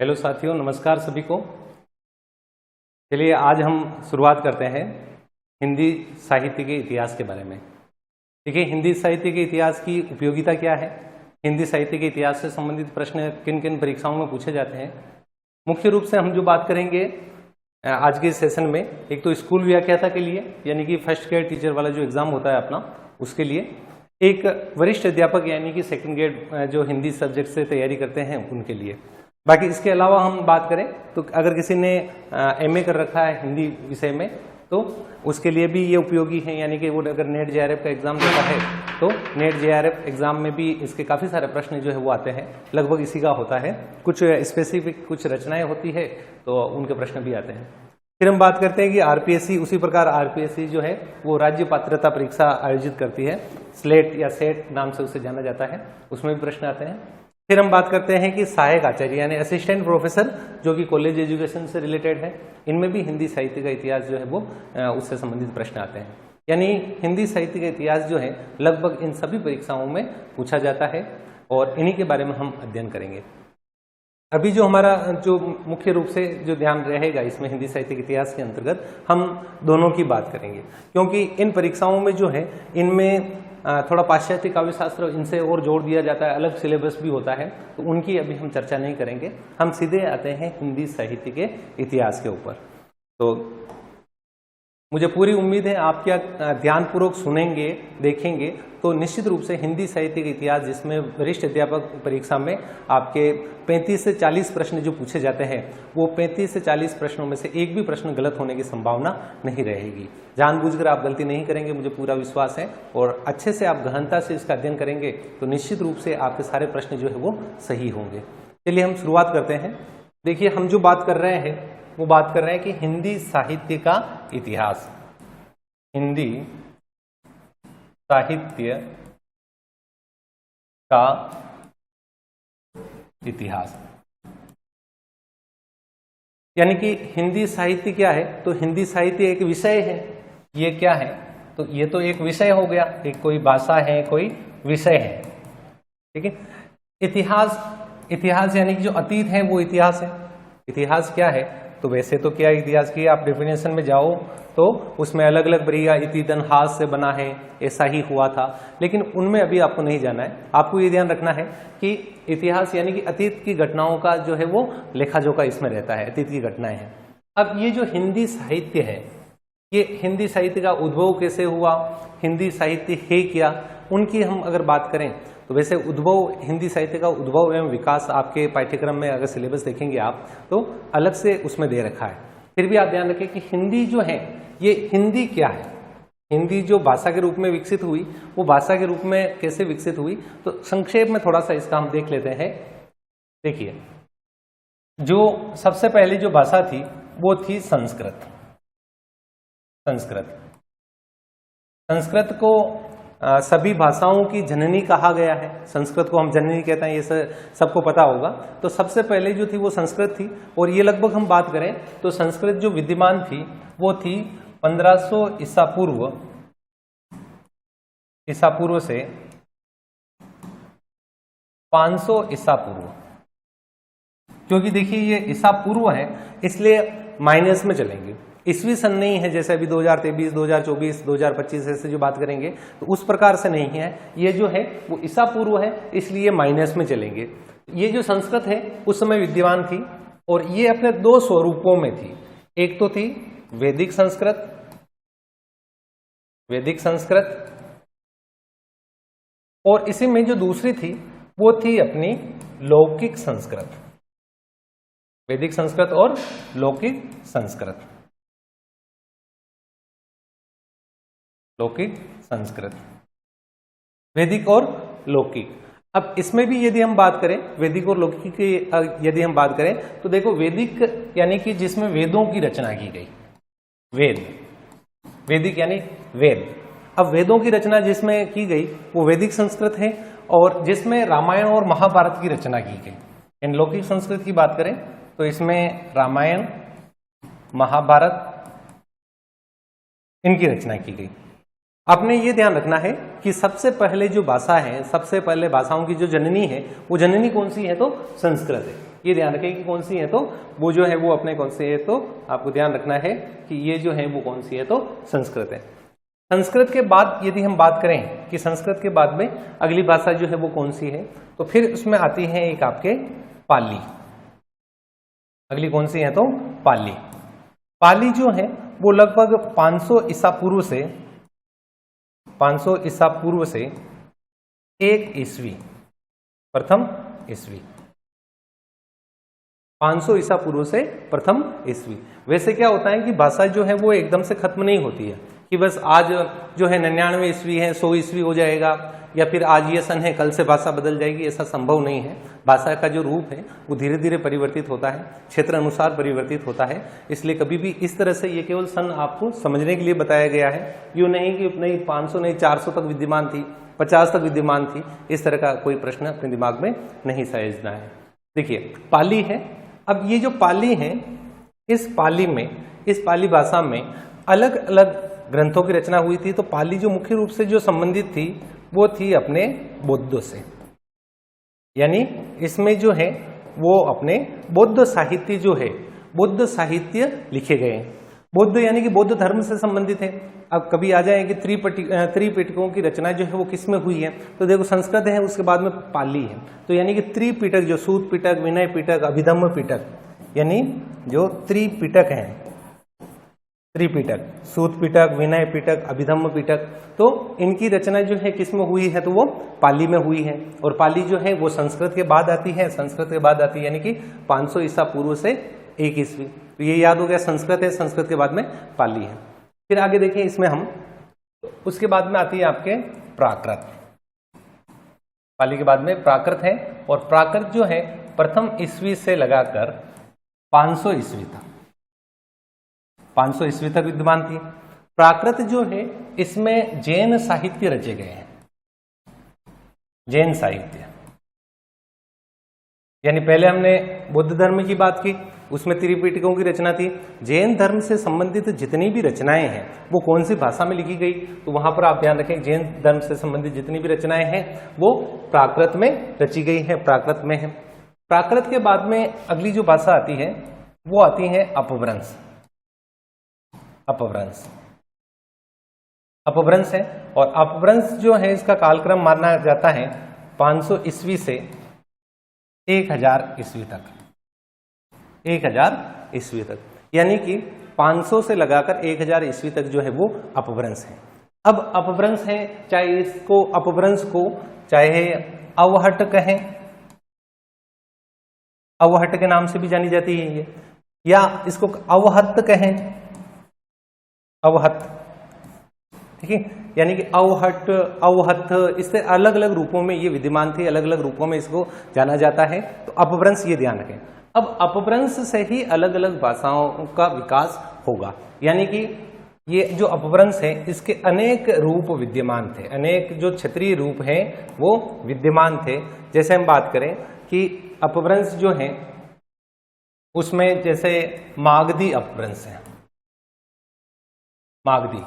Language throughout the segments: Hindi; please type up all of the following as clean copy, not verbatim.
हेलो साथियों, नमस्कार सभी को। चलिए आज हम शुरुआत करते हैं हिंदी साहित्य के इतिहास के बारे में। देखिए, हिंदी साहित्य के इतिहास की उपयोगिता क्या है, हिंदी साहित्य के इतिहास से संबंधित प्रश्न किन किन परीक्षाओं में पूछे जाते हैं। मुख्य रूप से हम जो बात करेंगे आज के सेशन में, एक तो स्कूल व्याख्याता के लिए, यानी कि फर्स्ट ग्रेड टीचर वाला जो एग्जाम होता है अपना, उसके लिए। एक वरिष्ठ अध्यापक यानी कि सेकंड ग्रेड जो हिंदी सब्जेक्ट से तैयारी करते हैं उनके लिए। बाकी इसके अलावा हम बात करें तो अगर किसी ने एमए कर रखा है हिंदी विषय में तो उसके लिए भी ये उपयोगी है, यानी कि वो अगर नेट जेआरएफ का एग्जाम देता है तो नेट जेआरएफ एग्जाम में भी इसके काफ़ी सारे प्रश्न जो है वो आते हैं, लगभग इसी का होता है। कुछ स्पेसिफिक कुछ रचनाएं होती है तो उनके प्रश्न भी आते हैं। फिर हम बात करते हैं कि आरपीएससी, उसी प्रकार आरपीएससी जो है वो राज्य पात्रता परीक्षा आयोजित करती है, स्लेट या सेट नाम से उसे जाना जाता है, उसमें भी प्रश्न आते हैं। फिर हम बात करते हैं कि सहायक आचार्य यानी असिस्टेंट प्रोफेसर जो कि कॉलेज एजुकेशन से रिलेटेड है, इनमें भी हिंदी साहित्य का इतिहास जो है वो उससे संबंधित प्रश्न आते हैं। यानी हिंदी साहित्य का इतिहास जो है लगभग इन सभी परीक्षाओं में पूछा जाता है और इन्हीं के बारे में हम अध्ययन करेंगे। अभी जो हमारा जो मुख्य रूप से जो ध्यान रहेगा इसमें हिंदी साहित्य के इतिहास के अंतर्गत हम दोनों की बात करेंगे, क्योंकि इन परीक्षाओं में जो है इनमें थोड़ा पाश्चात्य काव्य शास्त्र इनसे और जोड़ दिया जाता है, अलग सिलेबस भी होता है, तो उनकी अभी हम चर्चा नहीं करेंगे। हम सीधे आते हैं हिंदी साहित्य के इतिहास के ऊपर। तो मुझे पूरी उम्मीद है आप क्या ध्यानपूर्वक सुनेंगे, देखेंगे तो निश्चित रूप से हिंदी साहित्य का इतिहास, जिसमें वरिष्ठ अध्यापक परीक्षा में आपके 35 से 40 प्रश्न जो पूछे जाते हैं, वो 35 से 40 प्रश्नों में से एक भी प्रश्न गलत होने की संभावना नहीं रहेगी। जानबूझकर आप गलती नहीं करेंगे, मुझे पूरा विश्वास है, और अच्छे से आप गहनता से इसका अध्ययन करेंगे तो निश्चित रूप से आपके सारे प्रश्न जो है वो सही होंगे। चलिए हम शुरुआत करते हैं। देखिए, हम जो बात कर रहे हैं वो बात कर रहे हैं कि हिंदी साहित्य का इतिहास, हिंदी साहित्य का इतिहास। यानी कि हिंदी साहित्य क्या है, तो हिंदी साहित्य एक विषय है। ये क्या है, तो ये तो एक विषय हो गया, एक कोई भाषा है, कोई विषय है, ठीक है। इतिहास यानी कि जो अतीत है वो इतिहास है। इतिहास क्या है, तो वैसे तो क्या इतिहास की आप डेफिनेशन में जाओ तो उसमें अलग अलग बरिया इतिदन हाथ से बना है, ऐसा ही हुआ था, लेकिन उनमें अभी आपको नहीं जाना है। आपको ये ध्यान रखना है कि इतिहास यानी कि अतीत की घटनाओं का जो है वो लेखा जोखा इसमें रहता है, अतीत की घटनाएं हैं। अब ये जो हिंदी साहित्य है, ये हिंदी साहित्य का उद्भव कैसे हुआ, हिंदी साहित्य है क्या, उनकी हम अगर बात करें तो वैसे उद्भव, हिंदी साहित्य का उद्भव एवं विकास आपके पाठ्यक्रम में अगर सिलेबस देखेंगे आप तो अलग से उसमें दे रखा है। फिर भी आप ध्यान रखें कि हिंदी जो है, ये हिंदी क्या है, हिंदी जो भाषा के रूप में विकसित हुई वो भाषा के रूप में कैसे विकसित हुई, तो संक्षेप में थोड़ा सा इसका हम देख लेते हैं। देखिए, जो सबसे पहली जो भाषा थी वो थी संस्कृत। संस्कृत को सभी भाषाओं की जननी कहा गया है। संस्कृत को हम जननी कहते हैं, ये सबको पता होगा। तो सबसे पहले जो थी वो संस्कृत थी, और ये लगभग हम बात करें तो संस्कृत जो विद्यमान थी वो थी 1500 ईसा पूर्व से 500 ईसा पूर्व। क्योंकि देखिए ये ईसा पूर्व है इसलिए माइनस में चलेंगे, ईस्वी सन नहीं है जैसे अभी 2023, 2024, 2025 ऐसे जो बात करेंगे तो उस प्रकार से नहीं है। ये जो है वो ईसा पूर्व है इसलिए माइनस में चलेंगे। ये जो संस्कृत है उस समय विद्यमान थी, और ये अपने दो स्वरूपों में थी। एक तो थी वैदिक संस्कृत, और इसी में जो दूसरी थी वो थी अपनी लौकिक संस्कृत। वैदिक संस्कृत और लौकिक संस्कृत, वैदिक और लौकिक। अब इसमें भी यदि हम बात करें वैदिक और लौकिक की, यदि हम बात करें तो देखो, वैदिक यानी कि जिसमें वेदों की रचना की गई, वैदिक यानी वेद। अब वेदों की रचना जिसमें की गई वो वैदिक संस्कृत है, और जिसमें रामायण और महाभारत की रचना की गई। इन लौकिक संस्कृत की बात करें तो इसमें रामायण, महाभारत इनकी रचना की गई। आपने ये ध्यान रखना है कि सबसे पहले जो भाषा है, सबसे पहले भाषाओं की जो जननी है, वो जननी कौन सी है? तो संस्कृत है। ये ध्यान रखें कि कौन सी है, तो वो जो है वो अपने कौन सी है, तो आपको ध्यान रखना है कि ये जो है वो कौन सी है, तो संस्कृत है। संस्कृत के बाद यदि हम बात करें कि संस्कृत के बाद में अगली भाषा जो है वो कौन सी है, तो फिर उसमें आती है एक आपके पाली। अगली कौन सी है? तो पाली। पाली जो है वो लगभग 500 ईसा पूर्व से 500 ईसा पूर्व से 1 ईस्वी, प्रथम ईस्वी, 500 ईसा पूर्व से प्रथम ईस्वी। वैसे क्या होता है कि भाषा जो है वो एकदम से खत्म नहीं होती है कि बस आज जो है 99 ईस्वी है, 100 ईस्वी हो जाएगा, या फिर आज ये सन है कल से भाषा बदल जाएगी, ऐसा संभव नहीं है। भाषा का जो रूप है वो धीरे धीरे परिवर्तित होता है, क्षेत्र अनुसार परिवर्तित होता है। इसलिए कभी भी इस तरह से ये केवल सन आपको समझने के लिए बताया गया है, यूँ नहीं कि नहीं 500 नहीं 400 तक विद्यमान थी, 50 तक विद्यमान थी, इस तरह का कोई प्रश्न अपने दिमाग में नहीं सहेजना है। देखिए पाली है। अब ये जो पाली है, इस पाली में, इस पाली भाषा में अलग अलग ग्रंथों की रचना हुई थी। तो पाली जो मुख्य रूप से जो संबंधित थी वो थी अपने बौद्धों से, यानी इसमें जो है वो अपने बौद्ध साहित्य जो है, बौद्ध साहित्य लिखे गए। बौद्ध यानी कि बौद्ध धर्म से संबंधित है। अब कभी आ जाए कि त्रिपिटकों की रचना जो है वो किस में हुई है, तो देखो संस्कृत है, उसके बाद में पाली है। तो यानी कि त्रिपिटक जो सूत पिटक, विनय पिटक, अभिधम्म पिटक, यानी जो त्रिपिटक हैं, त्रिपिटक, सूत पिटक, विनय पिटक, अभिधम्म पिटक, तो इनकी रचना जो है किस में हुई है, तो वो पाली में हुई है। और पाली जो है वो संस्कृत के बाद आती है, संस्कृत के बाद आती है, यानी कि 500 ईसा पूर्व से 1 ईस्वी। तो ये याद हो गया, संस्कृत है, संस्कृत के बाद में पाली है। फिर आगे देखिए इसमें हम, उसके बाद में आती है आपके प्राकृत। पाली के बाद में प्राकृत है, और प्राकृत जो है प्रथम ईस्वी से लगाकर 500 ईस्वी तक, 500 ईस्वी तक विद्यमान थी। प्राकृत जो है इसमें जैन साहित्य रचे गए हैं, जैन साहित्य, यानी पहले हमने बौद्ध धर्म की बात की, उसमें त्रिपिटकों की रचना थी। जैन धर्म से संबंधित जितनी भी रचनाएं हैं वो कौन सी भाषा में लिखी गई, तो वहां पर आप ध्यान रखें जैन धर्म से संबंधित जितनी भी रचनाएं हैं वो प्राकृत में रची गई है, प्राकृत में है। प्राकृत के बाद में अगली जो भाषा आती है वो आती है अपभ्रंश। अपभ्रंश, अपभ्रंश है, और अपभ्रंश जो है इसका कालक्रम माना जाता है 500 ईस्वी से 1000 ईस्वी तक, 1000 ईस्वी तक, यानी कि 500 से लगाकर 1000 ईस्वी तक जो है वो अपभ्रंश है। अब अपभ्रंश है, चाहे इसको अपभ्रंश को चाहे अवहट कहें, अवहट के नाम से भी जानी जाती है ये, या इसको अवहत कहें, अवहत, ठीक है, यानी कि अवहट, अवहत, इससे अलग अलग रूपों में ये विद्यमान थी, अलग अलग रूपों में इसको जाना जाता है। तो अपभ्रंश ये ध्यान रखें। अब अपभ्रंश से ही अलग अलग भाषाओं का विकास होगा, यानी कि ये जो अपभ्रंश है इसके अनेक रूप विद्यमान थे, अनेक जो क्षेत्रीय रूप हैं वो विद्यमान थे। जैसे हम बात करें कि अपभ्रंश जो है उसमें जैसे मागधी अपभ्रंश है, मागधी।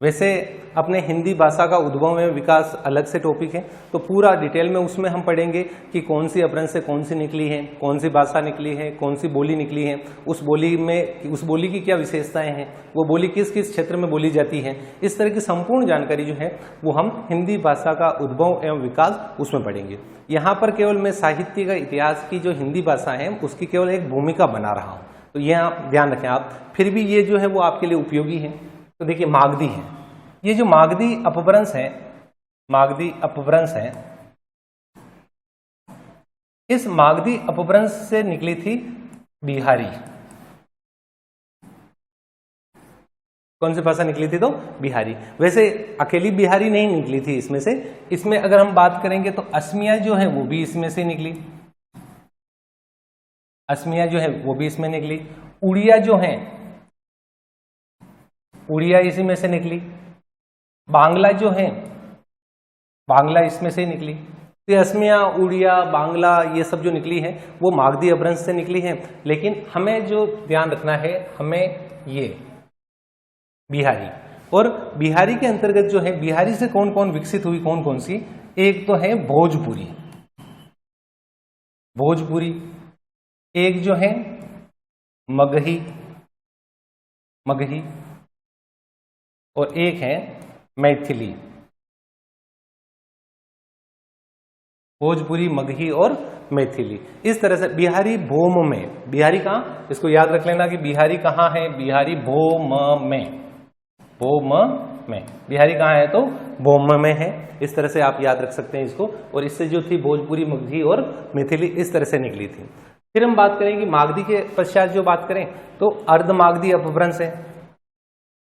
वैसे अपने हिंदी भाषा का उद्भव में विकास अलग से टॉपिक है, तो पूरा डिटेल में उसमें हम पढ़ेंगे कि कौन सी अपभ्रंश से कौन सी निकली है, कौन सी भाषा निकली है, कौन सी बोली निकली है, उस बोली में, उस बोली की क्या विशेषताएं हैं, वो बोली किस किस क्षेत्र में बोली जाती है। इस तरह की संपूर्ण जानकारी जो है वो हम हिंदी भाषा का उद्भव एवं विकास उसमें पढ़ेंगे। यहाँ पर केवल मैं साहित्य का इतिहास की जो हिंदी भाषा है उसकी केवल एक भूमिका बना रहा हूँ, तो यह आप ध्यान रखें। आप फिर भी ये जो है वो आपके लिए उपयोगी है। तो देखिए मागधी है, ये जो मागधी अपभ्रंश है, मागधी अपभ्रंश है, इस मागधी अपभ्रंश से निकली थी बिहारी। कौन सी भाषा निकली थी, तो बिहारी। वैसे अकेली बिहारी नहीं निकली थी इसमें से, इसमें अगर हम बात करेंगे तो असमिया जो है वो भी इसमें से निकली, असमिया जो है वो भी इसमें निकली। उड़िया जो है, उड़िया इसी में से निकली। बांग्ला जो है, बांग्ला इसमें से निकली। तो असमिया, उड़िया, बांग्ला ये सब जो निकली है वो मागधी अपभ्रंश से निकली है। लेकिन हमें जो ध्यान रखना है, हमें ये बिहारी, और बिहारी के अंतर्गत जो है, बिहारी से कौन कौन विकसित हुई, कौन कौन सी? एक तो है भोजपुरी, भोजपुरी, एक जो है मगही, मगही, और एक है मैथिली। भोजपुरी, मगही और मैथिली, इस तरह से बिहारी भोम में। बिहारी कहाँ, इसको याद रख लेना कि बिहारी कहाँ है, बिहारी भोम में, भोम में, बिहारी कहाँ है तो भोम में है। इस तरह से आप याद रख सकते हैं इसको। और इससे जो थी भोजपुरी, मगही और मैथिली इस तरह से निकली थी। फिर हम बात करेंगे मागधी के पश्चात जो बात करें तो अर्धमागधी अपभ्रंश है,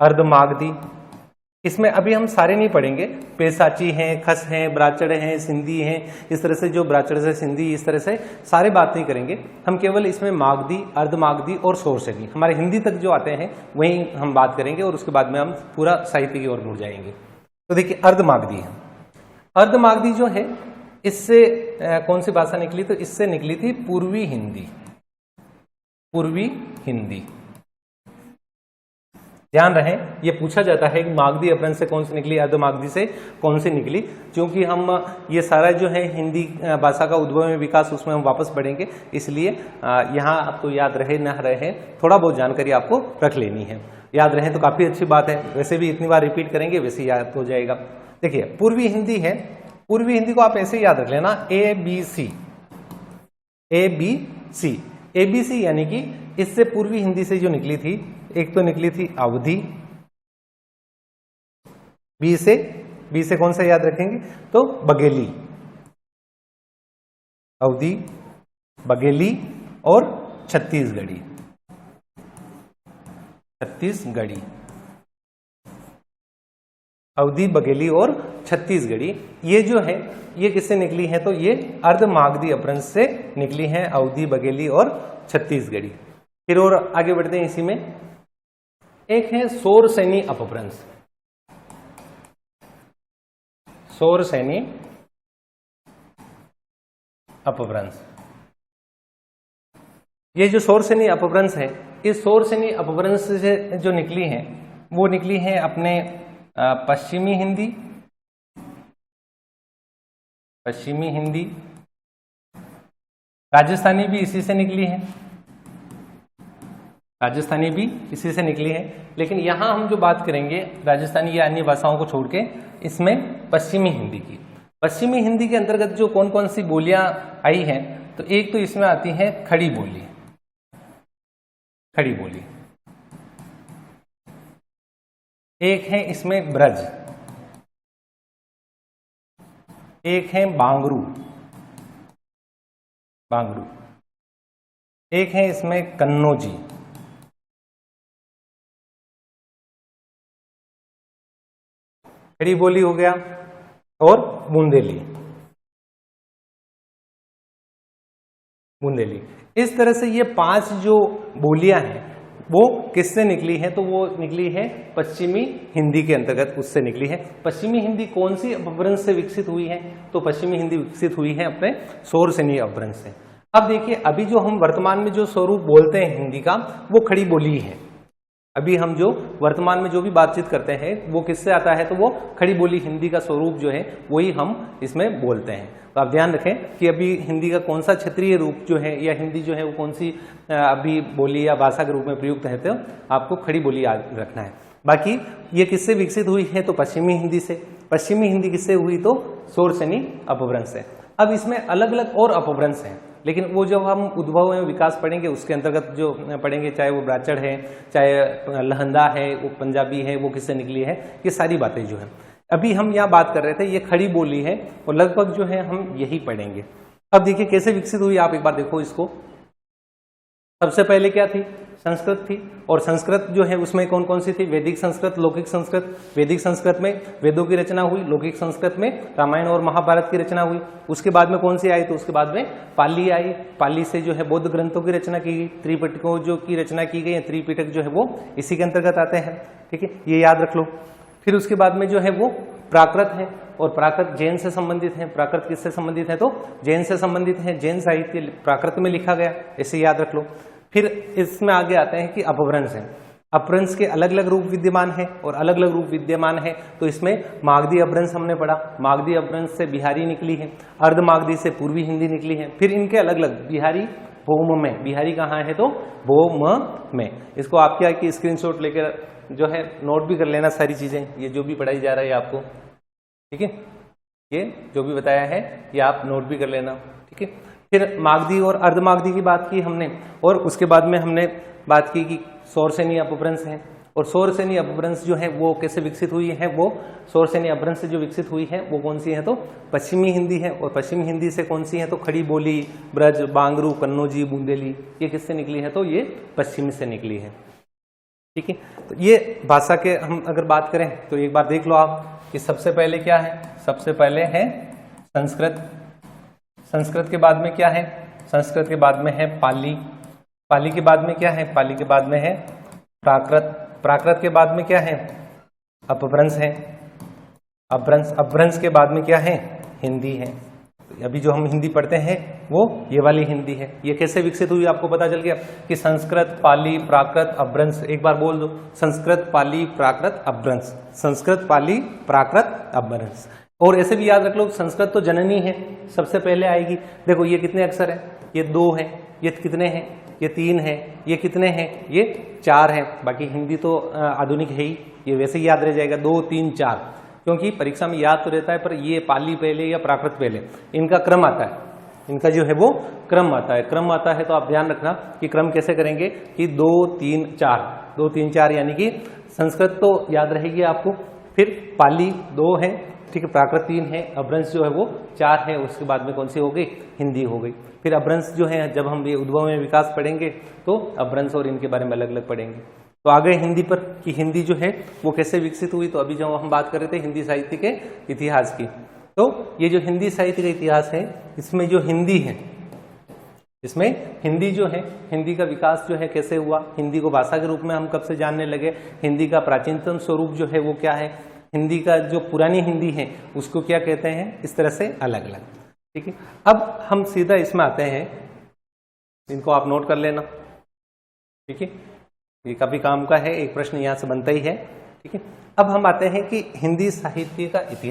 अर्धमागधी। इसमें अभी हम सारे नहीं पढ़ेंगे, पेशाची हैं, खस हैं, ब्राचड़ हैं, सिंधी हैं, इस तरह से जो ब्राचड़ से सिंधी, इस तरह से सारे बात नहीं करेंगे हम। केवल इसमें मागधी, अर्धमागधी और शोरसेनी हमारे हिंदी तक जो आते हैं वही हम बात करेंगे, और उसके बाद में हम पूरा साहित्य की ओर मुड़ जाएंगे। तो देखिए अर्धमागधी है, अर्धमागधी जो है इससे कौन सी भाषा निकली? तो इससे निकली थी पूर्वी हिंदी, पूर्वी हिंदी। ध्यान रहे, ये पूछा जाता है कि मागधी अपभ्रंश से कौन सी निकली, अर्धमागधी से कौन सी निकली। क्योंकि हम ये सारा जो है हिंदी भाषा का उद्भव में विकास, उसमें हम वापस बढ़ेंगे, इसलिए यहाँ आपको याद रहे न रहे, थोड़ा बहुत जानकारी आपको रख लेनी है। याद रहे तो काफी अच्छी बात है, वैसे भी इतनी बार रिपीट करेंगे वैसे याद हो जाएगा। देखिए पूर्वी हिंदी है, पूर्वी हिंदी को आप ऐसे याद रख लेना, ABC, ABC, ABC, यानी कि इससे पूर्वी हिंदी से जो निकली थी, एक तो निकली थी अवधी, बी से कौन सा याद रखेंगे तो बघेली, अवधी, बघेली और छत्तीसगढ़ी, छत्तीसगढ़ी, अवधी, बघेली और छत्तीसगढ़ी। ये जो है ये किससे निकली है तो ये अर्धमागधी अपभ्रंश से निकली है, अवधी, बघेली और छत्तीसगढ़ी। फिर और आगे बढ़ते हैं इसी में, एक है शोरसेनी अपभ्रंश, शोरसेनी अपभ्रंश। ये जो शोरसेनी अपभ्रंश है, इस शोरसेनी अपभ्रंश से जो निकली है वो निकली है अपने पश्चिमी हिंदी, पश्चिमी हिंदी, राजस्थानी भी इसी से निकली है, राजस्थानी भी इसी से निकली है। लेकिन यहां हम जो बात करेंगे राजस्थानी या अन्य भाषाओं को छोड़ के, इसमें पश्चिमी हिंदी की। पश्चिमी हिंदी के अंतर्गत जो कौन कौन सी बोलियां आई हैं तो एक तो इसमें आती है खड़ी बोली, खड़ी बोली, एक है इसमें ब्रज, एक है बांगरू, बांगरू, एक है इसमें कन्नौजी, खड़ी बोली हो गया, और बुंदेली, बुंदेली। इस तरह से ये 5 जो बोलियां हैं वो किससे निकली है तो वो निकली है पश्चिमी हिंदी के अंतर्गत, उससे निकली है। पश्चिमी हिंदी कौन सी अपभ्रंश से विकसित हुई है तो पश्चिमी हिंदी विकसित हुई है अपने शोरसेनी अपभ्रंश से। अब देखिए अभी जो हम वर्तमान में जो स्वरूप बोलते हैं हिंदी का वो खड़ी बोली है। अभी हम जो वर्तमान में जो भी बातचीत करते हैं वो किससे आता है तो वो खड़ी बोली हिंदी का स्वरूप जो है वही हम इसमें बोलते हैं। तो आप ध्यान रखें कि अभी हिंदी का कौन सा क्षेत्रीय रूप जो है या हिंदी जो है वो कौन सी अभी बोली या भाषा के रूप में प्रयुक्त है, तो आपको खड़ी बोली याद रखना है। बाकी ये किससे विकसित हुई है तो पश्चिमी हिंदी से। पश्चिमी हिंदी किससे हुई तो शोरसेनी अपभ्रंश से। अब इसमें अलग अलग और अपभ्रंश हैं, लेकिन वो जब हम उद्भव एवं विकास पढ़ेंगे उसके अंतर्गत जो पढ़ेंगे, चाहे वो ब्राचड़ है, चाहे लहंदा है, वो पंजाबी है, वो किससे निकली है, ये सारी बातें जो है अभी हम यहाँ बात कर रहे थे ये खड़ी बोली है और लगभग जो है हम यही पढ़ेंगे। अब देखिए कैसे विकसित हुई, आप एक बार देखो इसको। सबसे पहले क्या थी, संस्कृत थी, और संस्कृत जो है उसमें कौन कौन सी थी, वैदिक संस्कृत, लौकिक संस्कृत। वैदिक संस्कृत में वेदों की रचना हुई, लौकिक संस्कृत में रामायण और महाभारत की रचना हुई। उसके बाद में कौन सी आई तो उसके बाद में पाली आई। पाली से जो है बौद्ध ग्रंथों की रचना की गई, त्रिपिटकों जो की रचना की गई, त्रिपिटक जो है वो इसी के अंतर्गत आते हैं, ठीक है, ये याद रख लो। फिर उसके बाद में जो है वो प्राकृत है, और प्राकृत जैन से संबंधित है। प्राकृत किससे संबंधित है तो जैन से संबंधित है, जैन साहित्य प्राकृत में लिखा गया, ऐसे याद रख लो। फिर इसमें आगे आते हैं कि अपभ्रंश है। अपभ्रंश के अलग अलग रूप विद्यमान है और अलग अलग रूप विद्यमान है, तो इसमें मागधी अपभ्रंश हमने पढ़ा, मागधी अपभ्रंश से बिहारी निकली है, अर्धमागधी से पूर्वी हिंदी निकली है, फिर इनके अलग अलग बिहारी भौम में, बिहारी कहाँ है तो भौम में। इसको आप क्या कि स्क्रीनशॉट लेकर जो है नोट भी कर लेना सारी चीजें, ये जो भी पढ़ाई जा रहा है आपको, ठीक है, ये जो भी बताया है ये आप नोट भी कर लेना, ठीक है। फिर मागधी और अर्धमागधी की बात की हमने, और उसके बाद में हमने बात की कि सौरसेनी अपभ्रंश है, और सौरसेनी अपभ्रंश जो है वो कैसे विकसित हुई है, वो सौरसेनी अपभ्रंश से जो विकसित हुई है वो कौन सी है तो पश्चिमी हिंदी है, और पश्चिमी हिंदी से कौन सी है तो खड़ी बोली, ब्रज, बांगरू, कन्नौजी, बुंदेली, ये किससे निकली है तो ये पश्चिमी से निकली है, ठीक है। तो ये भाषा के हम अगर बात करें तो एक बार देख लो आप कि सबसे पहले क्या है, सबसे पहले है संस्कृत, संस्कृत के बाद में क्या है, संस्कृत के बाद में है पाली, पाली के बाद में क्या है, पाली के बाद में है प्राकृत, प्राकृत के बाद में क्या है अपभ्रंश है, अपभ्रंश, अपभ्रंश के बाद में क्या है हिंदी है। अभी जो हम हिंदी पढ़ते हैं वो ये वाली हिंदी है। ये कैसे विकसित हुई आपको पता चल गया कि संस्कृत, पाली, प्राकृत, अपभ्रंश, एक बार बोल दो संस्कृत, पाली, प्राकृत, अपभ्रंश, संस्कृत, पाली, प्राकृत, अपभ्रंश। और ऐसे भी याद रख लो संस्कृत तो जननी है, सबसे पहले आएगी। देखो ये कितने अक्षर है, ये 2 है, ये कितने हैं, ये 3 है, ये कितने हैं, ये 4 है। बाकी हिंदी तो आधुनिक है ही, ये वैसे ही याद रह जाएगा 2, 3, 4, क्योंकि परीक्षा में याद तो रहता है पर ये पाली पहले या प्राकृत पहले, इनका क्रम आता है, इनका जो है वो क्रम आता है, क्रम आता है। तो आप ध्यान रखना कि क्रम कैसे करेंगे कि 2, 3, 4, 2, 3, 4, यानी कि संस्कृत तो याद रहेगी आपको, फिर पाली 2 है, ठीक है, प्राकृत 3 है, अपभ्रंश जो है वो 4 है, उसके बाद में कौन सी हो गई हिंदी हो गई। फिर अपभ्रंश जो है जब हम ये उद्भव में विकास पढ़ेंगे तो अपभ्रंश और इनके बारे में अलग अलग पढ़ेंगे। तो आ गए हिंदी पर कि हिंदी जो है वो कैसे विकसित हुई। तो अभी जो हम बात कर रहे थे हिंदी साहित्य के इतिहास की, तो ये जो हिंदी साहित्य का इतिहास है इसमें जो हिंदी है, इसमें हिंदी जो है, हिंदी का विकास जो है कैसे हुआ, हिंदी को भाषा के रूप में हम कब से जानने लगे, हिंदी का प्राचीनतम स्वरूप जो है वो क्या है, हिंदी का जो पुरानी हिंदी है उसको क्या कहते हैं, इस तरह से अलग अलग, ठीक है। अब हम सीधा इसमें आते हैं, इनको आप नोट कर लेना, ठीक है, ये काफी काम का है, एक प्रश्न यहाँ से बनता ही है, ठीक है। अब हम आते हैं कि हिंदी साहित्य का इतिहास।